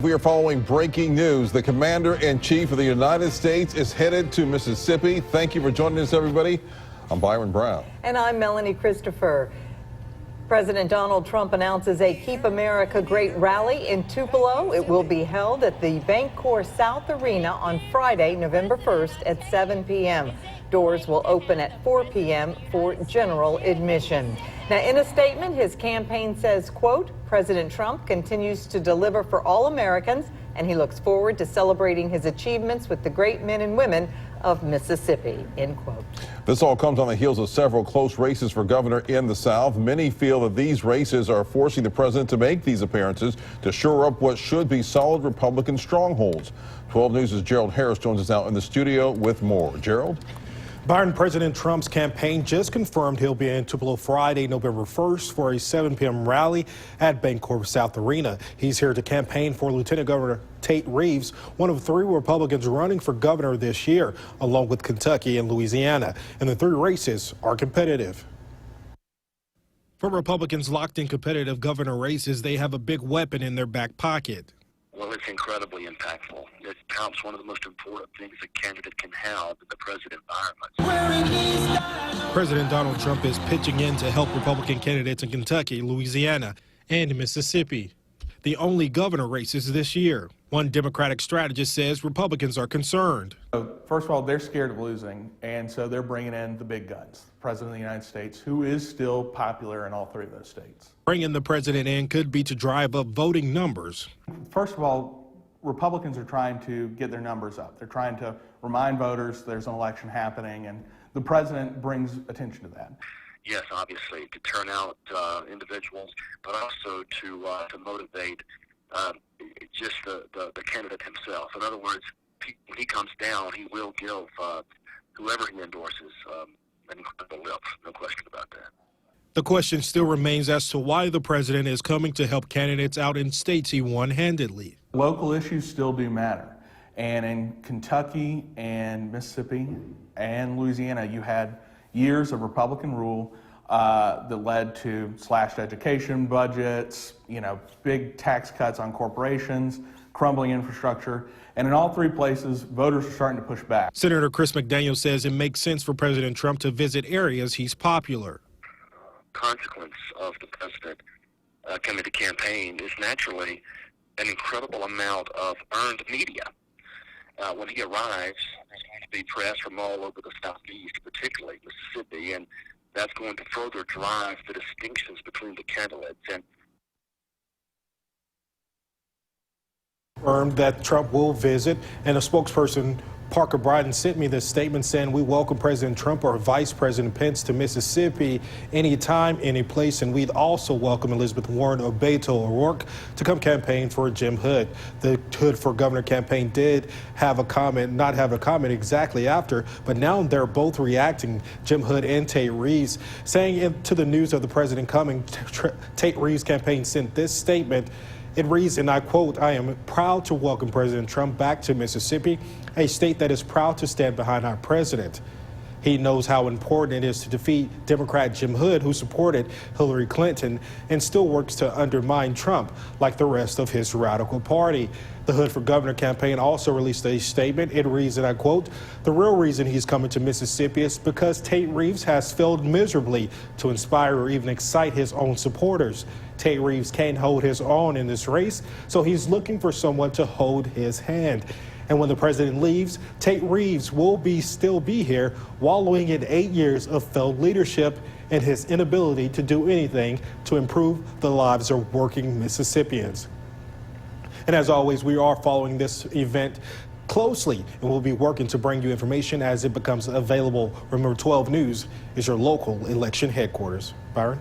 We are following breaking news. The Commander-in-Chief of the United States is headed to Mississippi. Thank you for joining us, everybody. I'm Byron Brown. And I'm Melanie Christopher. President Donald Trump announces a Keep America Great rally in Tupelo. It will be held at the Bancorp South Arena on Friday, November 1st at 7 p.m. Doors will open at 4 p.m. for general admission. Now, in a statement, his campaign says, quote, President Trump continues to deliver for all Americans, and he looks forward to celebrating his achievements with the great men and women of Mississippi, end quote. This all comes on the heels of several close races for governor in the South. Many feel that these races are forcing the president to make these appearances to shore up what should be solid Republican strongholds. 12 News' Gerald Harris joins us now in the studio with more. Gerald? Byron, President Trump's campaign just confirmed he'll be in Tupelo Friday, November 1st for a 7 p.m. rally at Bancorp South Arena. He's here to campaign for Lieutenant Governor Tate Reeves, one of 3 Republicans running for governor this year, along with Kentucky and Louisiana. And the 3 races are competitive. For Republicans locked in competitive governor races, they have a big weapon in their back pocket. Well, it's incredibly impactful. It counts one of the most important things a candidate can have in the president environment. President Donald Trump is pitching in to help Republican candidates in Kentucky, Louisiana, and Mississippi. The only governor races this year. One Democratic strategist says Republicans are concerned. First of all, they're scared of losing, and so they're bringing in the big guns. The President of the United States, who is still popular in all 3 of those states. Bringing the president in could be to drive up voting numbers. First of all, Republicans are trying to get their numbers up. They're trying to remind voters there's an election happening, and the president brings attention to that. Yes, obviously, to turn out individuals, but also to motivate just the candidate himself. In other words, when he comes down, he will give whoever he endorses an incredible lift, no question about that. The question still remains as to why the president is coming to help candidates out in states he won handedly. Local issues still do matter. And in Kentucky and Mississippi and Louisiana, you had years of Republican rule that led to slashed education budgets, big tax cuts on corporations, crumbling infrastructure. And in all 3 places, voters are starting to push back. Senator Chris McDaniel says it makes sense for President Trump to visit areas he's popular. Consequence of the president coming to campaign is naturally an incredible amount of earned media. When he arrives, there's going to be press from all over the Southeast, particularly Mississippi, and that's going to further drive the distinctions between the candidates. And confirmed that Trump will visit, and a spokesperson, Parker Bryden, sent me this statement saying we welcome President Trump or Vice President Pence to Mississippi anytime, any place, and we'd also welcome Elizabeth Warren or Beto O'Rourke to come campaign for Jim Hood. The Hood for Governor campaign did have a comment, not have a comment exactly after, but now they're both reacting, Jim Hood and Tate Reeves, saying to the news of the president coming, Tate Reeves' campaign sent this statement. It reads, and I quote, I am proud to welcome President Trump back to Mississippi, a state that is proud to stand behind our president. He knows how important it is to defeat Democrat Jim Hood, who supported Hillary Clinton and still works to undermine Trump like the rest of his radical party. The Hood for Governor campaign also released a statement. It reads, and I quote, the real reason he's coming to Mississippi is because Tate Reeves has failed miserably to inspire or even excite his own supporters. Tate Reeves can't hold his own in this race, so he's looking for someone to hold his hand. And when the president leaves, Tate Reeves will still be here, wallowing in 8 years of failed leadership and his inability to do anything to improve the lives of working Mississippians. And as always, we are following this event closely, and we'll be working to bring you information as it becomes available. Remember, 12 News is your local election headquarters. Byron?